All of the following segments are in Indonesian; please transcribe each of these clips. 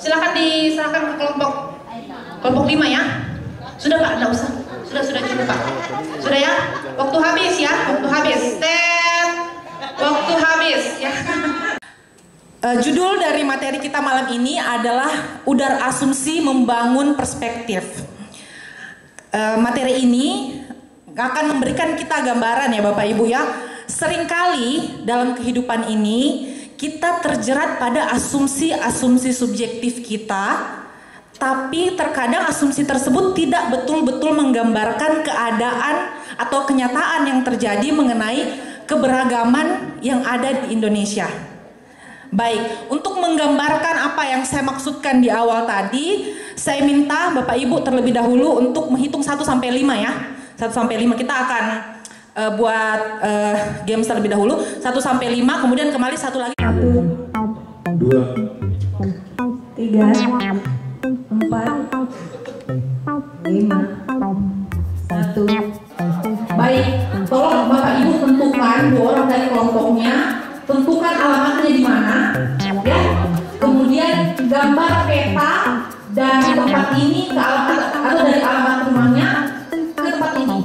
Silakan diserahkan ke kelompok 5 ya. Sudah Pak, enggak usah. Sudah cukup Pak. Sudah ya. Waktu habis ya, waktu habis. Waktu habis ya. Judul dari materi kita malam ini adalah Udar Asumsi Membangun Perspektif. Materi ini akan memberikan kita gambaran ya Bapak Ibu ya. Seringkali dalam kehidupan ini kita terjerat pada asumsi-asumsi subjektif kita, tapi terkadang asumsi tersebut tidak betul-betul menggambarkan keadaan atau kenyataan yang terjadi mengenai keberagaman yang ada di Indonesia. Baik, untuk menggambarkan apa yang saya maksudkan di awal tadi, saya minta Bapak Ibu terlebih dahulu untuk menghitung 1 sampai 5 ya. 1 sampai 5 kita akan buat game terlebih dahulu. 1 sampai 5, kemudian kembali satu lagi. 1, 2, 3, 4, 5. Baik, tolong Bapak Ibu tentukan 2 orang dari kelompoknya, tentukan alamatnya di mana, ya. Kemudian gambar peta dari tempat ini ke alamat atau dari alamat rumahnya ke tempat ini.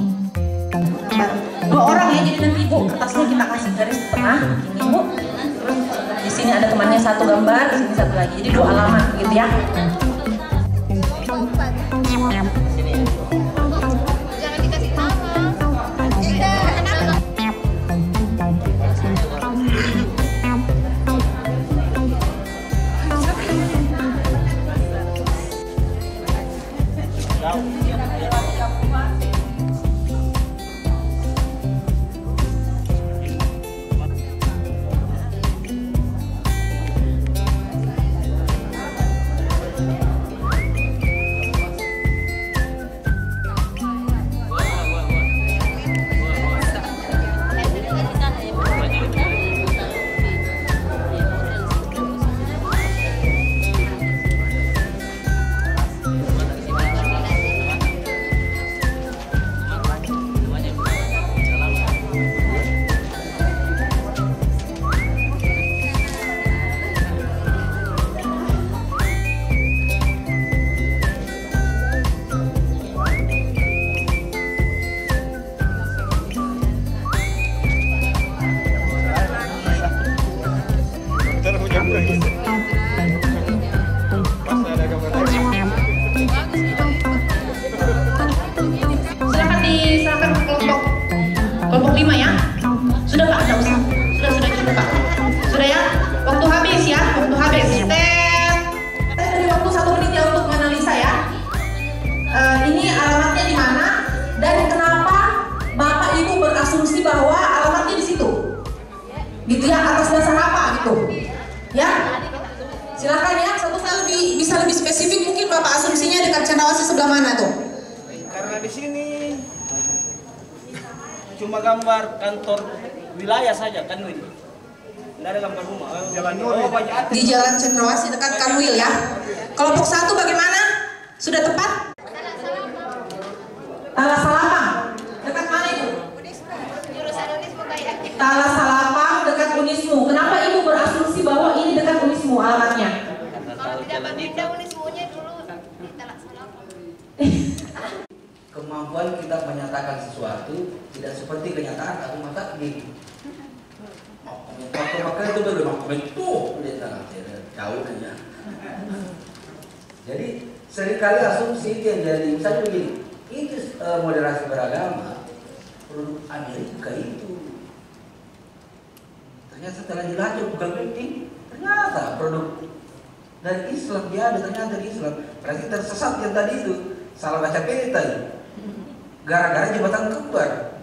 2 orang ya, jadi nanti Bu kertasnya kita kasih garis tengah, ini Bu. Terus di sini ada temannya 1 gambar, di sini 1 lagi, jadi 2 alamat gitu ya. Silakan diserahkan ke kelompok 5 ya. Sudah Pak, enggak usah. Sudah cukup Pak. Sudah ya. Waktu habis ya, waktu habis. Saya beri waktu 1 menit ya untuk menganalisa ya. Ini alamatnya di mana dan kenapa Bapak Ibu berasumsi bahwa alamatnya di situ. Gitu ya, atas dasar apa gitu. Ya. Silakan ya, satu kali bisa lebih spesifik mungkin Bapak asumsinya dekat Cendrawasih sebelah mana tuh? Karena di sini cuma gambar kantor wilayah saja kan Win. Tidak ada gambar rumah. Di Jalan Cendrawasih dekat Kanwil ya. Kelompok 1 bagaimana? Sudah tepat? Talas Salapang. Dekat mana Ibu? Talas Salapang dekat Unismu. Kenapa Ibu berasumsi bahwa ini dekat Unismu alamatnya? Kalau tidak pindah Unismunya dulu di Talas Salapang. Kemampuan kita menyatakan sesuatu tidak seperti kenyataan atau mata di waktu makan itu belum betul jauh aja. Jadi seringkali asumsi itu yang jadi misalnya begini, itu moderasi beragama produk Amerika itu ternyata setelah dilacak bukan penting, ternyata produk dari Islam dia ada ternyata di Islam. Berarti tersesat yang tadi itu salah baca peta ya. Gara-gara jembatan kembar.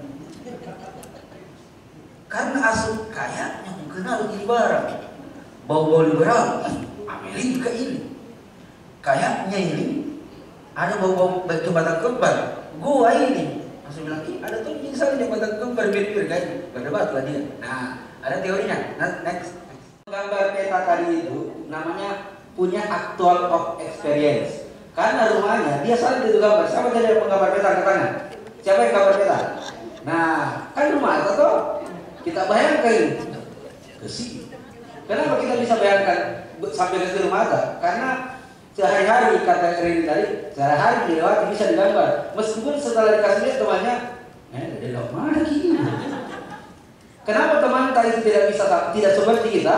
Karena asal kayaknya mengenal ini barang. Bau-bau liberal, Amerika ini. Kayaknya ini ada bau-bau jembatan kembar. Gua ini masih bilang, ada tuh misalnya jembatan kembar bir-bir kayak berdebat lah dia. Nah, ada teorinya. Next. Gambar peta tadi itu namanya punya actual of experience. Karena rumahnya dia selalu itu gambar. Siapa tadi yang menggambar peta ke tangan? Siapa yang gambar peta? Nah, kan rumah atau kita bayangkan ke sini. Kenapa kita bisa bayangkan sampai ke rumah? Karena kata Rini tadi, sehari dilewati bisa digambar. Meskipun setelah dikasih lihat temannya, dia mana gini? Kenapa teman tadi tidak seperti kita?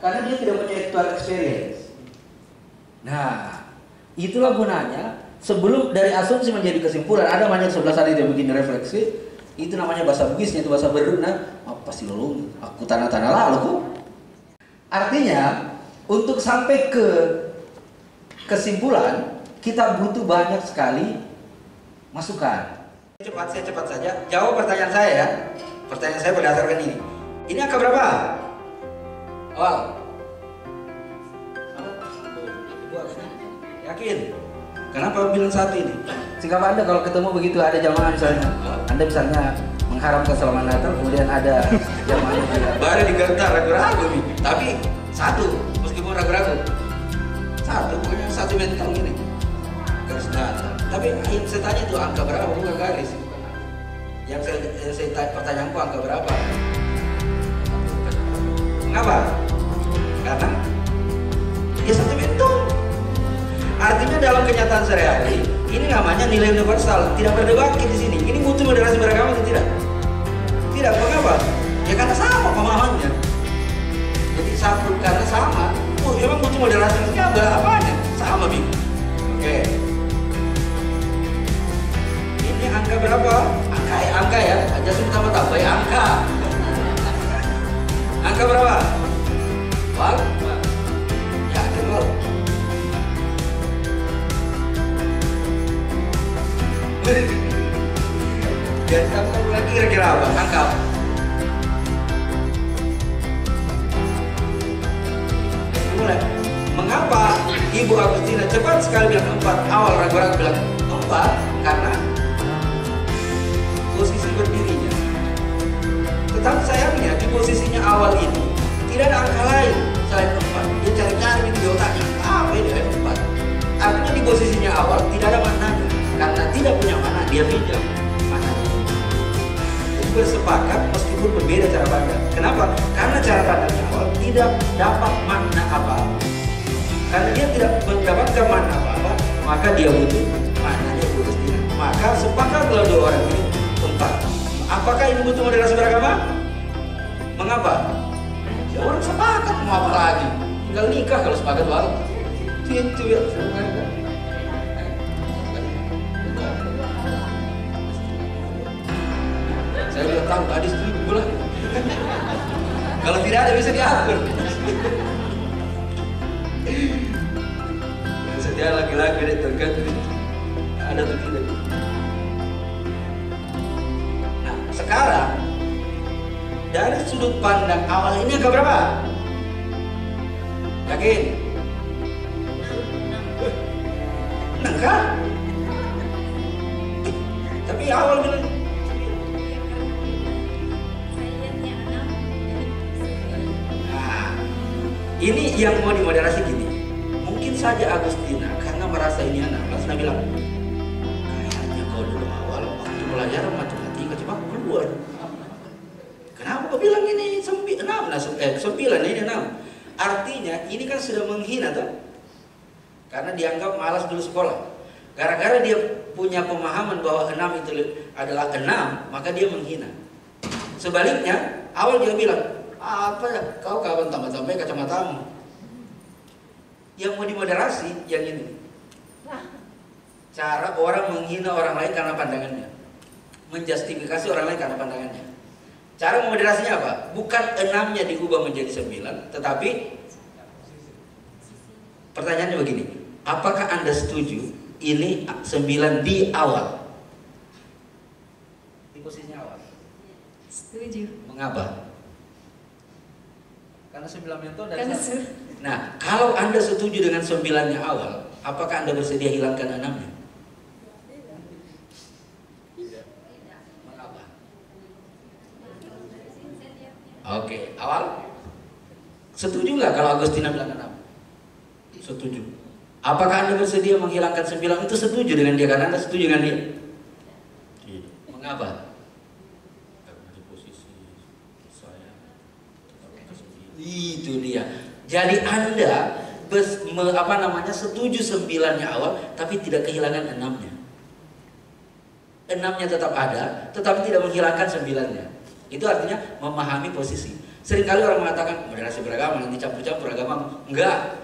Karena dia tidak punya actual experience. Nah, itulah gunanya. Sebelum dari asumsi menjadi kesimpulan, ada banyak sebelah sana yang begini refleksi. Itu namanya bahasa Bugisnya, itu bahasa beruna. Apa sih lo? Aku tanah-tanah lalu kok. Artinya, untuk sampai ke kesimpulan, kita butuh banyak sekali masukan. Cepat saja. Jawab pertanyaan saya ya. Pertanyaan saya berdasarkan ini. Ini angka berapa? Awal. Yakin? Kenapa bilang satu ini? Sikap Anda kalau ketemu begitu ada jamaah misalnya, Anda misalnya mengharapkan selamat Natal, kemudian ada jamaah juga baru digentar ragu-ragu nih. Tapi satu, meskipun ragu-ragu, satu pokoknya satu mental ini garis datar. Tapi yang saya tanya itu angka berapa, bukan garis. Yang saya tanya pertanyaanku angka berapa? Mengapa? Karena dia satu mental. Artinya dalam kenyataan sehari-hari ini namanya nilai universal, tidak berdebat di sini. Ini butuh moderasi beragama atau tidak? Tidak, mengapa? Ya karena sama pemahamannya. Jadi satu karena sama. Memang butuh moderasi ya apanya? Sama Bing. Oke. Ini angka berapa? Angka ya. Aja sama tambah ya angka. Angka berapa? Wal? Yakin Wal? Dan kamu lagi kira-kira apa? Angka. Mulai. Mengapa Ibu Agustina cepat sekali bilang 4? Awal ragu-ragu bilang 4 karena posisi berdirinya. Tetapi sayangnya di posisinya awal ini tidak ada angka lain selain 4. Dia cari-cari di otaknya apa ini 4. Artinya di posisinya awal tidak ada maknanya. Karena tidak punya mana, dia pinjam mana. Jadi bersepakat meskipun berbeda cara pandang. Kenapa? Karena cara pandangnya awal tidak dapat makna apa-apa. Karena dia tidak mendapatkan makna apa-apa, maka dia butuh maknanya butuh tidak. Maka sepakatlah dua orang ini 4. Apakah ini butuh moderasi beragama? Mengapa? Ya orang sepakat mau apa lagi? Tinggal nikah kalau sepakat baru. Itu ya. Saya udah tahu tadi setuju lah. Kalau tidak ada bisa diatur. Dia laki-laki deh tergantung ada atau tidak. Nah sekarang dari sudut pandang awal ini angka berapa? Yakin? 6 kan? Tapi awal bilang ini yang mau dimoderasi gini. Mungkin saja Agustina karena merasa ini anak, langsung bilang, kayaknya kau dulu awal waktu pelajaran matematika coba keluar. Kenapa kau bilang ini 9 ini 6? Artinya ini kan sudah menghina tuh. Karena dianggap malas dulu sekolah. Gara-gara dia punya pemahaman bahwa 6 itu adalah 6, maka dia menghina. Sebaliknya, awal dia bilang, apa ya, kau kawan tambah-tambah kacamatamu. Yang mau dimoderasi yang ini. Cara orang menghina orang lain karena pandangannya, menjustifikasi orang lain karena pandangannya. Cara moderasinya apa? Bukan 6-nya diubah menjadi 9, tetapi pertanyaannya begini, apakah Anda setuju ini 9 di awal? Di posisinya awal. Setuju. Mengapa? Karena 9 mentor dari Nah, kalau Anda setuju dengan 9-nya awal, apakah Anda bersedia hilangkan 6-nya? Mengapa? Oke, awal? Setuju nggak kalau Agustina bilang 6? Setuju. Apakah Anda bersedia menghilangkan 9? Itu setuju dengan dia, karena Anda setuju dengan dia? Tidak. Mengapa? Karena di posisi saya. Itu dia. Jadi Anda setuju 9-nya awal, tapi tidak kehilangan 6-nya. 6-nya tetap ada, tetapi tidak menghilangkan 9-nya. Itu artinya memahami posisi. Seringkali orang mengatakan moderasi beragama nanti campur-campur agama. Enggak.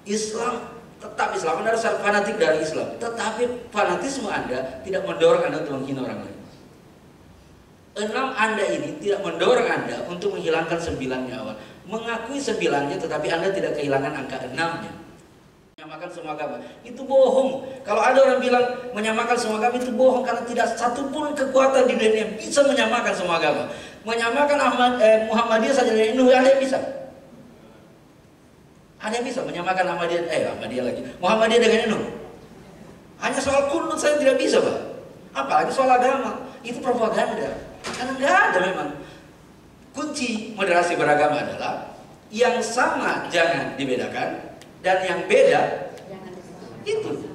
Islam tetap Islam. Anda harus fanatik dari Islam. Tetapi fanatisme Anda tidak mendorong Anda untuk menghina orang lain. 6 Anda ini tidak mendorong Anda untuk menghilangkan 9-nya awal. Mengakui 9-nya tetapi Anda tidak kehilangan angka 6-nya. Menyamakan semua agama itu bohong. Kalau ada orang bilang menyamakan semua agama itu bohong, karena tidak satupun kekuatan di dunia yang bisa menyamakan semua agama. Menyamakan Muhammadiyah saja dengan NU ada yang bisa. Ada yang bisa menyamakan Ahmadiyah lagi. Muhammadiyah dengan NU. Hanya soal kunut saya tidak bisa, Pak. Apalagi soal agama. Itu propaganda. Karena nggak ada memang. Kunci moderasi beragama adalah yang sama jangan dibedakan, dan yang beda itu.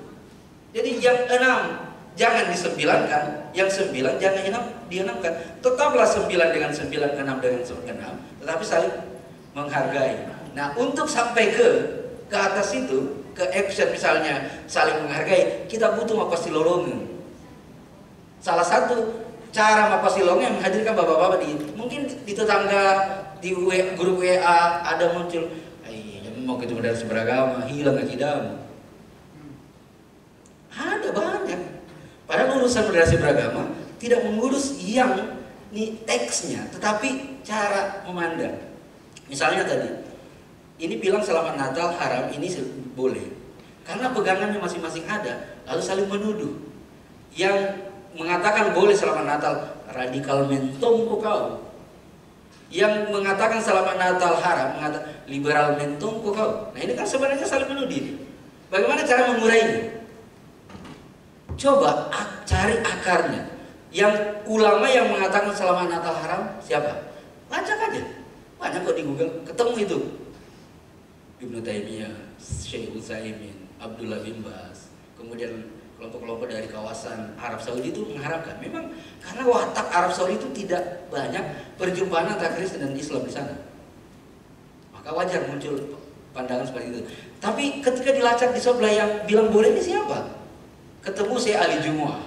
Jadi yang 6 jangan disembilankan, yang 9 jangan dienamkan. Tetaplah 9 dengan 9, 6 dengan 6, tetapi saling menghargai. Nah, untuk sampai ke atas itu, ke action misalnya saling menghargai, kita butuh mapasilolongan. Salah satu cara mapasilolongan yang menghadirkan bapak-bapak mungkin di tetangga, di grup WA ada muncul, mau ketemu dari beragama, hilang akidahmu. Ada banyak. Padahal urusan moderasi beragama tidak mengurus yang teksnya, tetapi cara memandang. Misalnya tadi, ini bilang selamat Natal haram, ini boleh. Karena pegangannya masing-masing ada, lalu saling menuduh. Yang mengatakan boleh selamat Natal, radikal mentom kau. Yang mengatakan selamat Natal haram, mengatakan liberal mentom kau. Nah ini kan sebenarnya saling menuduh. Bagaimana cara mengurainya? Coba cari akarnya. Yang ulama yang mengatakan selamat Natal haram siapa? Lacak aja. Banyak kok di Google, ketemu itu. Ibnu Taimiyah, Syekh Utsaimin, Abdullah bin Bas, kemudian kelompok-kelompok dari kawasan Arab Saudi itu mengharapkan. Memang karena watak Arab Saudi itu tidak banyak perjumpaan antara Kristen dan Islam di sana, maka wajar muncul pandangan seperti itu. Tapi ketika dilacak di sebelah yang bilang boleh ini siapa? Ketemu Syekh Ali Jumu'ah,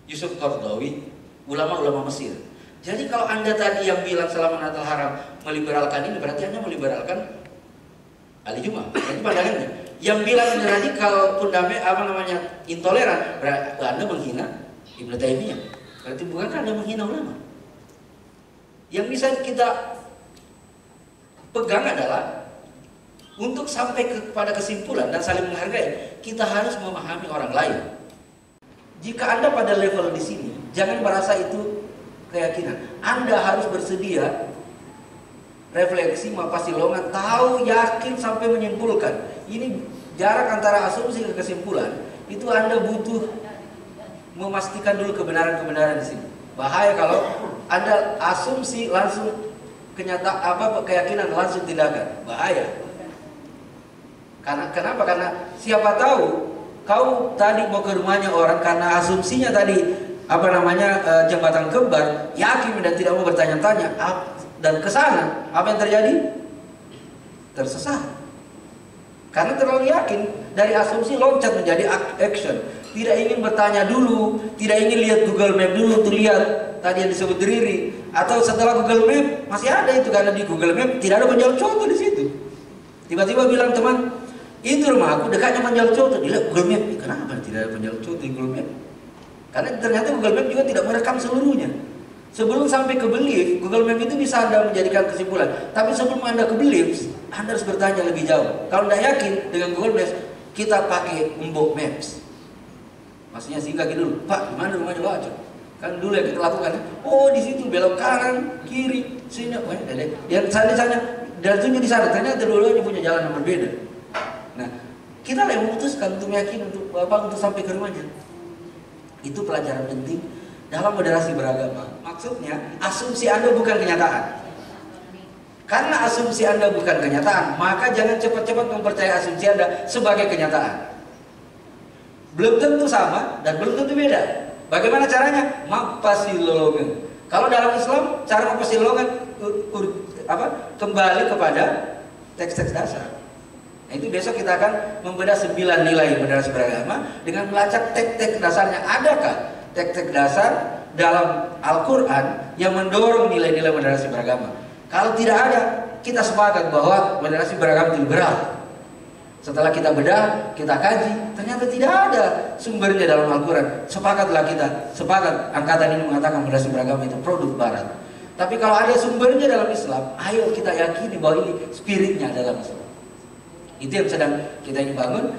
Yusuf Qaradawi, ulama-ulama Mesir. Jadi kalau Anda tadi yang bilang selamat Natal haram meliberalkan ini, berarti Anda meliberalkan Ali Jumu'ah. Itu pandangannya. Yang bilang ini radikal, intoleran, berarti Anda menghina Ibnu Taimiyah. Berarti bukan Anda menghina ulama. Yang bisa kita pegang adalah untuk sampai kepada kesimpulan dan saling menghargai, kita harus memahami orang lain. Jika Anda pada level di sini, jangan merasa itu keyakinan. Anda harus bersedia refleksi, mapasilongan, tahu, yakin sampai menyimpulkan. Ini jarak antara asumsi ke kesimpulan. Itu Anda butuh memastikan dulu kebenaran-kebenaran di sini. Bahaya kalau Anda asumsi langsung keyakinan langsung tindakan. Bahaya. Kenapa? Karena siapa tahu kau tadi mau ke rumahnya orang karena asumsinya tadi jembatan kembar, yakin dan tidak mau bertanya-tanya, dan ke sana apa yang terjadi? Tersesat. Karena terlalu yakin, dari asumsi loncat menjadi action. Tidak ingin bertanya dulu, tidak ingin lihat Google Map dulu untuk lihat tadi yang disebut Riri, atau setelah Google Map masih ada itu, karena di Google Map tidak ada penjual contoh di situ. Tiba-tiba bilang teman, itu rumah aku dekatnya penjual contoh. Dilihat Google Map, kenapa tidak ada penjual contoh di Google Map? Karena ternyata Google Map juga tidak merekam seluruhnya. Sebelum sampai ke belief, Google Map itu bisa Anda menjadikan kesimpulan. Tapi sebelum Anda ke belief, Anda harus bertanya lebih jauh. Kalau Anda yakin dengan Google Maps, kita pakai Mbok Maps. Maksudnya singgah dulu, Pak, gimana rumahnya Pak? Kan dulu yang kita lakukan, oh di situ belok kanan, kiri, sini, yang sana, dan tunjuk di sana. Ternyata dua-duanya punya jalan yang berbeda. Nah, kita yang memutuskan untuk yakin untuk sampai ke rumahnya. Itu pelajaran penting dalam moderasi beragama. Maksudnya, asumsi Anda bukan kenyataan. Karena asumsi Anda bukan kenyataan, maka jangan cepat-cepat mempercayai asumsi Anda sebagai kenyataan. Belum tentu sama dan belum tentu beda. Bagaimana caranya? Mapasilolongan. Kalau dalam Islam, cara mapasilolongan kembali kepada teks-teks dasar. Nah, itu besok kita akan membedah 9 nilai moderasi beragama dengan melacak teks-teks dasarnya. Adakah teks-teks dasar dalam Al-Quran yang mendorong nilai-nilai moderasi beragama? Kalau tidak ada, kita sepakat bahwa moderasi beragama itu liberal. Setelah kita bedah, kita kaji, ternyata tidak ada sumbernya dalam Al-Quran. Sepakatlah kita, sepakat angkatan ini mengatakan moderasi beragama itu produk Barat. Tapi kalau ada sumbernya dalam Islam, ayo kita yakini bahwa ini spiritnya dalam Islam. Itu yang sedang kita ingin bangun.